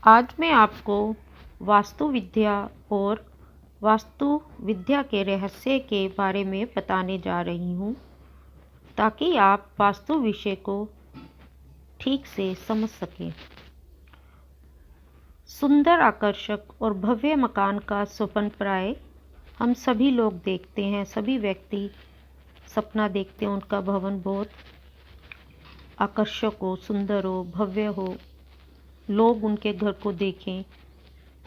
आज मैं आपको वास्तुविद्या और वास्तुविद्या के रहस्य के बारे में बताने जा रही हूँ, ताकि आप वास्तु विषय को ठीक से समझ सकें। सुंदर, आकर्षक और भव्य मकान का स्वप्न प्राय हम सभी लोग देखते हैं। सभी व्यक्ति सपना देखते हैं उनका भवन बहुत आकर्षक हो, सुंदर हो, भव्य हो, लोग उनके घर को देखें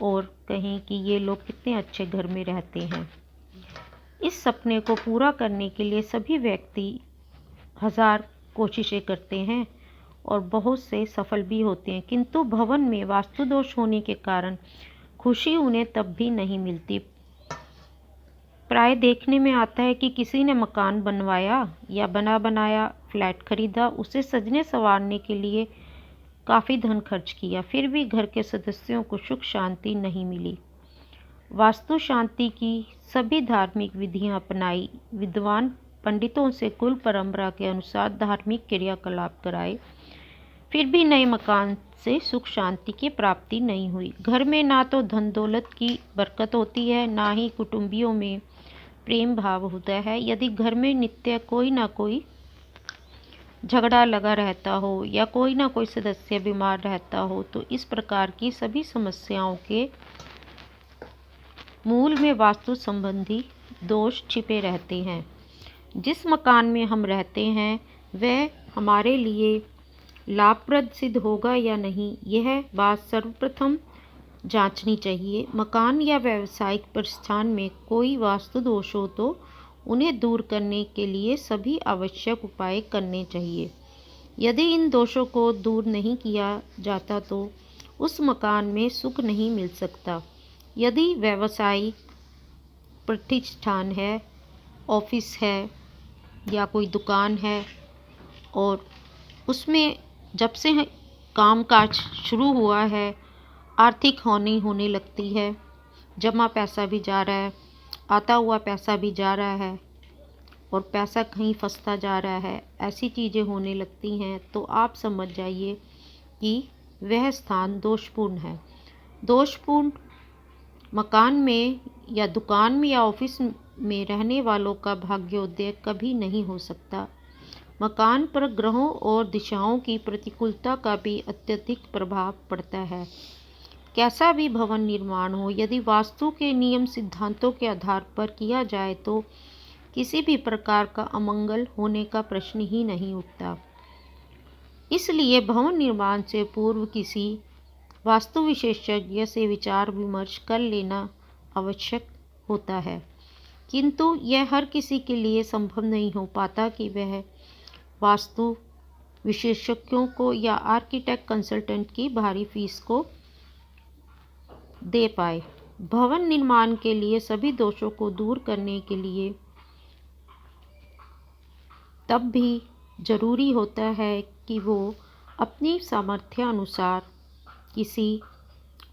और कहें कि ये लोग कितने अच्छे घर में रहते हैं। इस सपने को पूरा करने के लिए सभी व्यक्ति हजार कोशिशें करते हैं और बहुत से सफल भी होते हैं, किंतु भवन में वास्तु दोष होने के कारण खुशी उन्हें तब भी नहीं मिलती। प्राय देखने में आता है कि किसी ने मकान बनवाया या बना बनाया फ्लैट खरीदा, उसे सजने संवारने के लिए काफ़ी धन खर्च किया, फिर भी घर के सदस्यों को सुख शांति नहीं मिली। वास्तु शांति की सभी धार्मिक विधियां अपनाई, विद्वान पंडितों से कुल परंपरा के अनुसार धार्मिक क्रियाकलाप कराए, फिर भी नए मकान से सुख शांति की प्राप्ति नहीं हुई। घर में ना तो धन दौलत की बरकत होती है, ना ही कुटुंबियों में प्रेम भाव होता है। यदि घर में नित्य कोई ना कोई झगड़ा लगा रहता हो या कोई ना कोई सदस्य बीमार रहता हो, तो इस प्रकार की सभी समस्याओं के मूल में वास्तु संबंधी दोष छिपे रहते हैं। जिस मकान में हम रहते हैं वह हमारे लिए लाभप्रद सिद्ध होगा या नहीं, यह बात सर्वप्रथम जांचनी चाहिए। मकान या व्यावसायिक प्रतिष्ठान में कोई वास्तु दोष हो तो उन्हें दूर करने के लिए सभी आवश्यक उपाय करने चाहिए। यदि इन दोषों को दूर नहीं किया जाता तो उस मकान में सुख नहीं मिल सकता। यदि व्यावसायिक प्रतिष्ठान है, ऑफिस है या कोई दुकान है और उसमें जब से कामकाज शुरू हुआ है आर्थिक हानि होने लगती है, जमा पैसा भी जा रहा है, आता हुआ पैसा भी जा रहा है और पैसा कहीं फंसता जा रहा है, ऐसी चीज़ें होने लगती हैं, तो आप समझ जाइए कि वह स्थान दोषपूर्ण है। दोषपूर्ण मकान में या दुकान में या ऑफिस में रहने वालों का भाग्योदय कभी नहीं हो सकता। मकान पर ग्रहों और दिशाओं की प्रतिकूलता का भी अत्यधिक प्रभाव पड़ता है। कैसा भी भवन निर्माण हो, यदि वास्तु के नियम सिद्धांतों के आधार पर किया जाए तो किसी भी प्रकार का अमंगल होने का प्रश्न ही नहीं उठता। इसलिए भवन निर्माण से पूर्व किसी वास्तु विशेषज्ञ से विचार विमर्श कर लेना आवश्यक होता है, किंतु यह हर किसी के लिए संभव नहीं हो पाता कि वह वास्तु विशेषज्ञों को या आर्किटेक्ट कंसल्टेंट की भारी फीस को दे पाए। भवन निर्माण के लिए सभी दोषों को दूर करने के लिए तब भी जरूरी होता है कि वो अपनी सामर्थ्य अनुसार किसी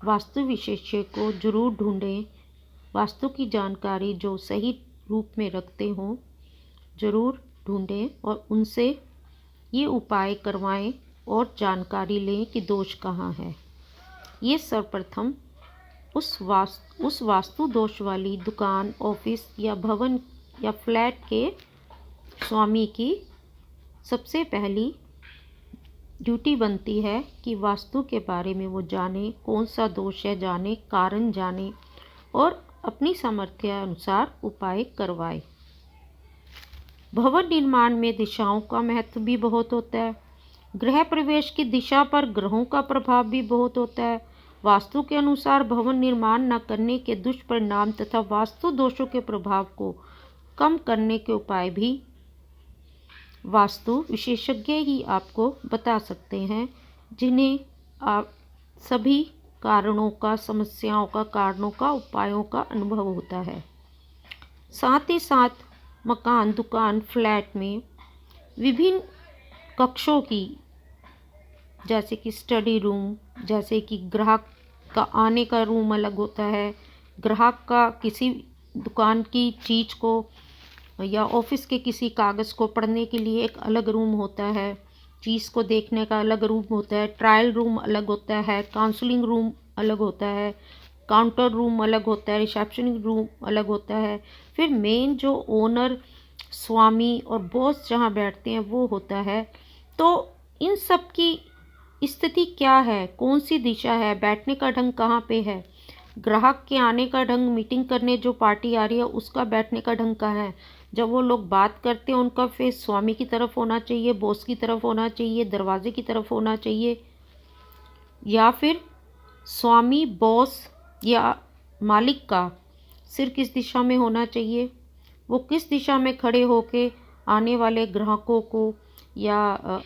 वास्तु विशेषज्ञ को जरूर ढूंढें। वास्तु की जानकारी जो सही रूप में रखते हों जरूर ढूंढें और उनसे ये उपाय करवाएं और जानकारी लें कि दोष कहाँ है। ये सर्वप्रथम उस वास्तु दोष वाली दुकान, ऑफिस या भवन या फ्लैट के स्वामी की सबसे पहली ड्यूटी बनती है कि वास्तु के बारे में वो जाने, कौन सा दोष है जाने, कारण जाने और अपनी सामर्थ्य अनुसार उपाय करवाए। भवन निर्माण में दिशाओं का महत्व भी बहुत होता है। गृह प्रवेश की दिशा पर ग्रहों का प्रभाव भी बहुत होता है। वास्तु के अनुसार भवन निर्माण न करने के दुष्परिणाम तथा वास्तु दोषों के प्रभाव को कम करने के उपाय भी वास्तु विशेषज्ञ ही आपको बता सकते हैं, जिन्हें आप सभी कारणों का, समस्याओं का, कारणों का, उपायों का अनुभव होता है। साथ ही साथ मकान, दुकान, फ्लैट में विभिन्न कक्षों की, जैसे कि स्टडी रूम, जैसे कि ग्राहक का आने का रूम अलग होता है, ग्राहक का किसी दुकान की चीज़ को या ऑफिस के किसी कागज़ को पढ़ने के लिए एक अलग रूम होता है, चीज़ को देखने का अलग रूम होता है, ट्रायल रूम अलग होता है, काउंसलिंग रूम अलग होता है, काउंटर रूम अलग होता है, रिसेप्शन रूम अलग होता है, फिर मेन जो ओनर, स्वामी और बॉस जहाँ बैठते हैं वो होता है। तो इन सब की स्थिति क्या है, कौन सी दिशा है, बैठने का ढंग कहाँ पे है, ग्राहक के आने का ढंग, मीटिंग करने जो पार्टी आ रही है उसका बैठने का ढंग कहाँ है, जब वो लोग बात करते हैं उनका फेस स्वामी की तरफ होना चाहिए, बॉस की तरफ होना चाहिए, दरवाजे की तरफ होना चाहिए, या फिर स्वामी, बॉस या मालिक का सिर किस दिशा में होना चाहिए, वो किस दिशा में खड़े होके आने वाले ग्राहकों को या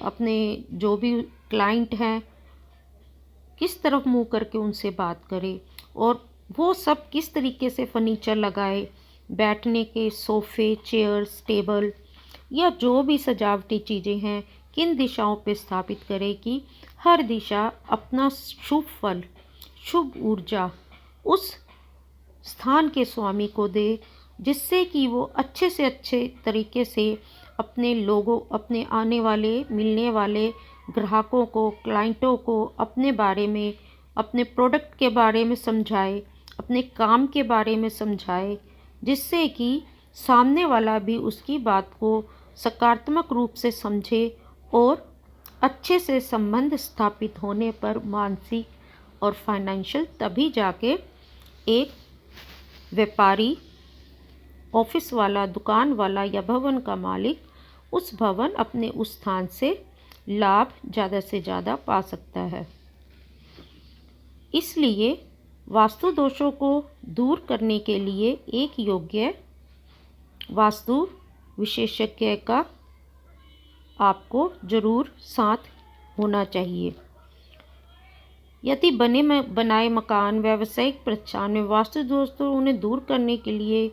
अपने जो भी क्लाइंट हैं किस तरफ मुंह करके उनसे बात करे, और वो सब किस तरीके से फर्नीचर लगाए, बैठने के सोफ़े, चेयर्स, टेबल या जो भी सजावटी चीज़ें हैं किन दिशाओं पे स्थापित करे कि हर दिशा अपना शुभ फल, शुभ ऊर्जा उस स्थान के स्वामी को दे, जिससे कि वो अच्छे से अच्छे तरीके से अपने लोगों, अपने आने वाले मिलने वाले ग्राहकों को, क्लाइंटों को अपने बारे में, अपने प्रोडक्ट के बारे में समझाए, अपने काम के बारे में समझाए, जिससे कि सामने वाला भी उसकी बात को सकारात्मक रूप से समझे और अच्छे से संबंध स्थापित होने पर मानसिक और फाइनेंशियल तभी जाके एक व्यापारी, ऑफिस वाला, दुकान वाला या भवन का मालिक उस भवन, अपने उस स्थान से लाभ ज़्यादा से ज़्यादा पा सकता है। इसलिए वास्तु दोषों को दूर करने के लिए एक योग्य वास्तु विशेषज्ञ का आपको ज़रूर साथ होना चाहिए। यदि बनाए मकान, व्यावसायिक प्रस्थान में वास्तु दोषों उन्हें दूर करने के लिए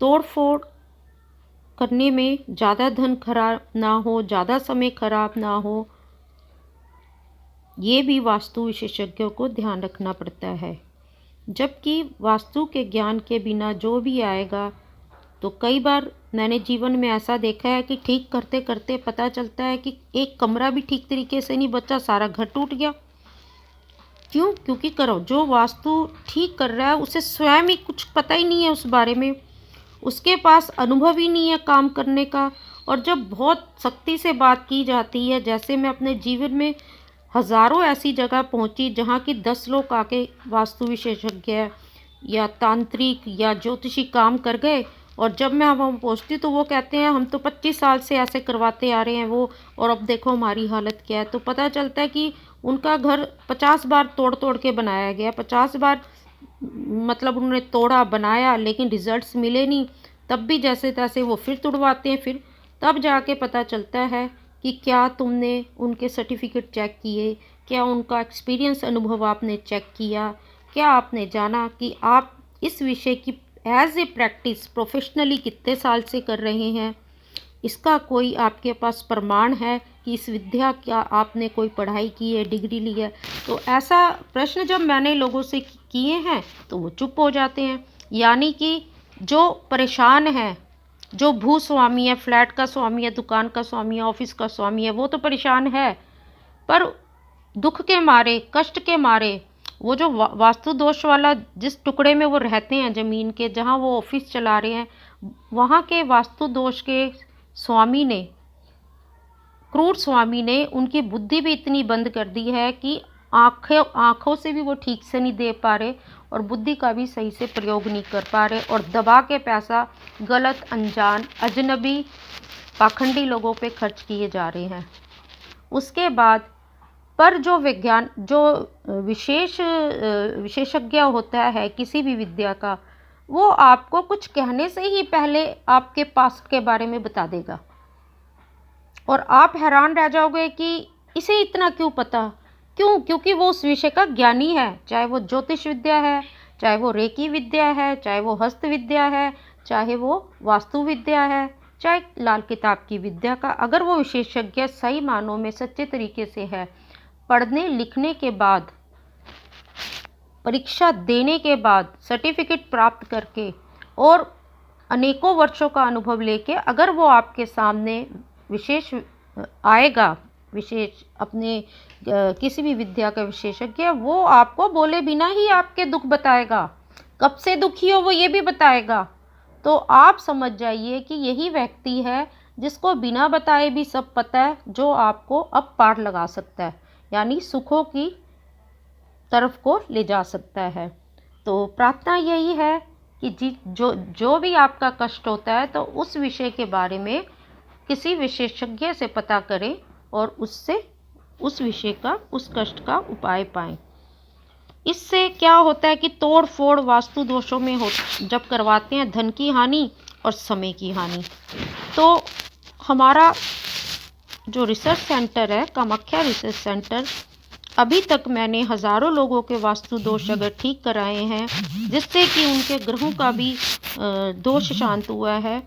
तोड़-फोड़ करने में ज़्यादा धन खराब ना हो, ज़्यादा समय खराब ना हो, ये भी वास्तु विशेषज्ञों को ध्यान रखना पड़ता है। जबकि वास्तु के ज्ञान के बिना जो भी आएगा, तो कई बार मैंने जीवन में ऐसा देखा है कि ठीक करते करते पता चलता है कि एक कमरा भी ठीक तरीके से नहीं बचा, सारा घर टूट गया। क्यों? क्योंकि करो जो वास्तु ठीक कर रहा है उसे स्वयं ही कुछ पता ही नहीं है उस बारे में, उसके पास अनुभव ही नहीं है काम करने का। और जब बहुत सख्ती से बात की जाती है, जैसे मैं अपने जीवन में हज़ारों ऐसी जगह पहुंची जहां कि 10 लोग आके वास्तु विशेषज्ञ या तांत्रिक या ज्योतिषी काम कर गए, और जब मैं वहाँ पहुंचती तो वो कहते हैं हम तो 25 साल से ऐसे करवाते आ रहे हैं वो, और अब देखो हमारी हालत क्या है। तो पता चलता है कि उनका घर 50 बार तोड़ तोड़ के बनाया गया, 50 बार मतलब उन्होंने तोड़ा बनाया, लेकिन रिजल्ट्स मिले नहीं। तब भी जैसे तैसे वो फिर तुड़वाते हैं, फिर तब जाके पता चलता है कि क्या तुमने उनके सर्टिफिकेट चेक किए, क्या उनका एक्सपीरियंस अनुभव आपने चेक किया, क्या आपने जाना कि आप इस विषय की एज ए प्रैक्टिस प्रोफेशनली कितने साल से कर रहे हैं, इसका कोई आपके पास प्रमाण है कि इस विद्या क्या आपने कोई पढ़ाई की है, डिग्री ली है। तो ऐसा प्रश्न जब मैंने लोगों से किए हैं तो वो चुप हो जाते हैं। यानी कि जो परेशान है, जो भूस्वामी है, फ्लैट का स्वामी है, दुकान का स्वामी है, ऑफिस का स्वामी है, वो तो परेशान है, पर दुख के मारे, कष्ट के मारे वो जो वास्तु दोष वाला जिस टुकड़े में वो रहते हैं ज़मीन के, जहाँ वो ऑफिस चला रहे हैं, वहाँ के वास्तु दोष के स्वामी ने, क्रूर स्वामी ने उनकी बुद्धि भी इतनी बंद कर दी है कि आँखों से भी वो ठीक से नहीं दे पा रहे और बुद्धि का भी सही से प्रयोग नहीं कर पा रहे, और दबा के पैसा गलत, अनजान, अजनबी, पाखंडी लोगों पे खर्च किए जा रहे हैं। उसके बाद पर जो विशेषज्ञ होता है किसी भी विद्या का, वो आपको कुछ कहने से ही पहले आपके पास्ट के बारे में बता देगा, और आप हैरान रह जाओगे कि इसे इतना क्यों पता। क्यों? क्योंकि वो उस विषय का ज्ञानी है, चाहे वो ज्योतिष विद्या है, चाहे वो रेकी विद्या है, चाहे वो हस्त विद्या है, चाहे वो वास्तु विद्या है, चाहे लाल किताब की विद्या का। अगर वो विशेषज्ञ सही मानों में सच्चे तरीके से है, पढ़ने लिखने के बाद, परीक्षा देने के बाद, सर्टिफिकेट प्राप्त करके और अनेकों वर्षों का अनुभव लेके अगर वो आपके सामने विशेष आएगा विशेष अपने किसी भी विद्या का विशेषज्ञ, वो आपको बोले बिना ही आपके दुख बताएगा, कब से दुखी हो वो ये भी बताएगा। तो आप समझ जाइए कि यही व्यक्ति है जिसको बिना बताए भी सब पता है, जो आपको अब पार लगा सकता है, यानी सुखों की तरफ को ले जा सकता है। तो प्रार्थना यही है कि जो भी आपका कष्ट होता है तो उस विषय के बारे में किसी विशेषज्ञ से पता करें और उससे उस विषय का, उस कष्ट का उपाय पाएं। इससे क्या होता है कि तोड़ फोड़ वास्तु दोषों में जब करवाते हैं धन की हानि और समय की हानि। तो हमारा जो रिसर्च सेंटर है, कामाख्या रिसर्च सेंटर, अभी तक मैंने हज़ारों लोगों के वास्तु दोष अगर ठीक कराए हैं, जिससे कि उनके ग्रहों का भी दोष शांत हुआ है,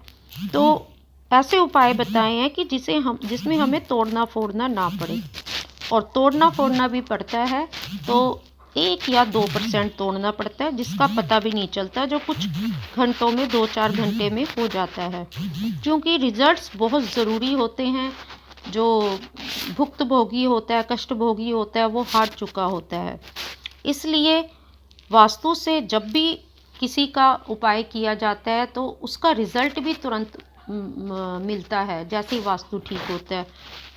तो ऐसे उपाय बताए हैं कि जिसमें हमें तोड़ना फोड़ना ना पड़े। और तोड़ना फोड़ना भी पड़ता है तो 1 या 2% तोड़ना पड़ता है, जिसका पता भी नहीं चलता, जो कुछ घंटों में 2-4 घंटे में हो जाता है, क्योंकि रिजल्ट्स बहुत ज़रूरी होते हैं। जो भुक्तभोगी होता है, कष्टभोगी होता है, वो हार चुका होता है। इसलिए वास्तु से जब भी किसी का उपाय किया जाता है तो उसका रिजल्ट भी तुरंत मिलता है, जैसे ही वास्तु ठीक होता है।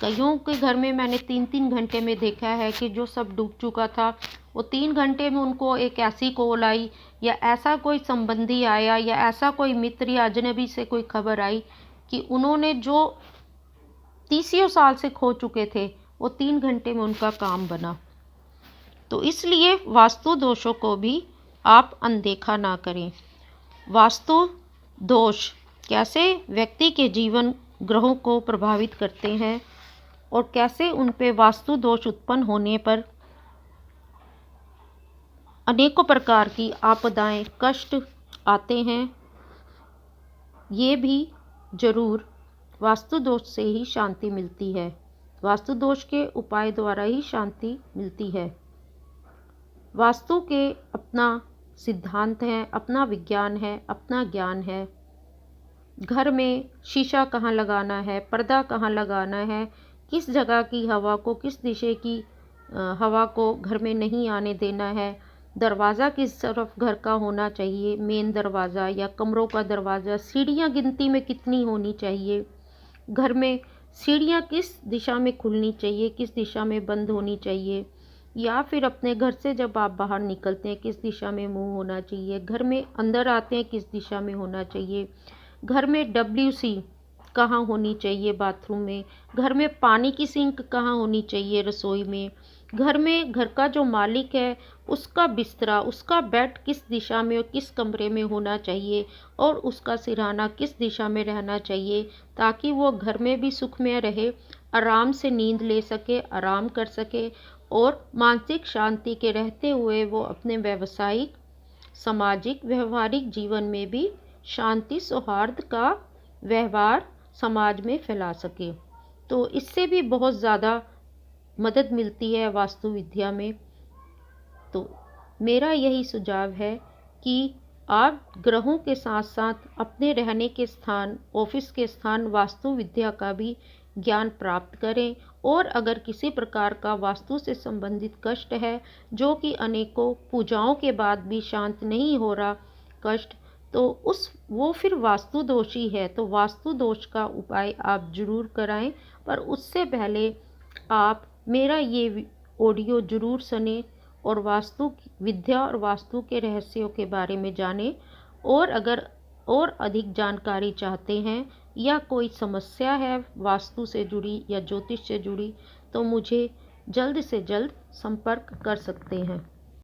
कईयों के घर में मैंने 3-3 घंटे में देखा है कि जो सब डूब चुका था, वो 3 घंटे में उनको एक ऐसी कॉल आई, या ऐसा कोई संबंधी आया, या ऐसा कोई मित्र या अजनबी से कोई खबर आई कि उन्होंने जो 30 साल से खो चुके थे, वो 3 घंटे में उनका काम बना। तो इसलिए वास्तु दोषों को भी आप अनदेखा ना करें। वास्तु दोष कैसे व्यक्ति के जीवन ग्रहों को प्रभावित करते हैं और कैसे उन पे वास्तु दोष उत्पन्न होने पर अनेकों प्रकार की आपदाएं, कष्ट आते हैं, ये भी ज़रूर वास्तु दोष से ही शांति मिलती है। वास्तु दोष के उपाय द्वारा ही शांति मिलती है। वास्तु के अपना सिद्धांत है, अपना विज्ञान है, अपना ज्ञान है। घर में शीशा कहाँ लगाना है, पर्दा कहाँ लगाना है, किस जगह की हवा को, किस दिशा की हवा को घर में नहीं आने देना है, दरवाज़ा किस तरफ घर का होना चाहिए, मेन दरवाज़ा या कमरों का दरवाज़ा, सीढ़ियाँ गिनती में कितनी होनी चाहिए, घर में सीढ़ियाँ किस दिशा में खुलनी चाहिए, किस दिशा में बंद होनी चाहिए, या फिर अपने घर से जब आप बाहर निकलते हैं किस दिशा में मुंह होना चाहिए, घर में अंदर आते हैं किस दिशा में होना चाहिए, घर में WC कहाँ होनी चाहिए बाथरूम में, घर में पानी की सिंक कहाँ होनी चाहिए रसोई में, घर में घर का जो मालिक है उसका बिस्तरा, उसका बेड किस दिशा में और किस कमरे में होना चाहिए, और उसका सिरहाना किस दिशा में रहना चाहिए, ताकि वो घर में भी सुखमय रहे, आराम से नींद ले सके, आराम कर सके, और मानसिक शांति के रहते हुए वो अपने व्यावसायिक, सामाजिक, व्यवहारिक जीवन में भी शांति सौहार्द का व्यवहार समाज में फैला सके। तो इससे भी बहुत ज़्यादा मदद मिलती है वास्तु विद्या में। तो मेरा यही सुझाव है कि आप ग्रहों के साथ साथ अपने रहने के स्थान, ऑफिस के स्थान, वास्तु विद्या का भी ज्ञान प्राप्त करें। और अगर किसी प्रकार का वास्तु से संबंधित कष्ट है, जो कि अनेकों पूजाओं के बाद भी शांत नहीं हो रहा कष्ट, तो वो फिर वास्तु दोषी है। तो वास्तु दोष का उपाय आप जरूर कराएं, पर उससे पहले आप मेरा ये ऑडियो जरूर सुने और वास्तु विद्या और वास्तु के रहस्यों के बारे में जानें। और अगर और अधिक जानकारी चाहते हैं या कोई समस्या है वास्तु से जुड़ी या ज्योतिष से जुड़ी, तो मुझे जल्द से जल्द संपर्क कर सकते हैं।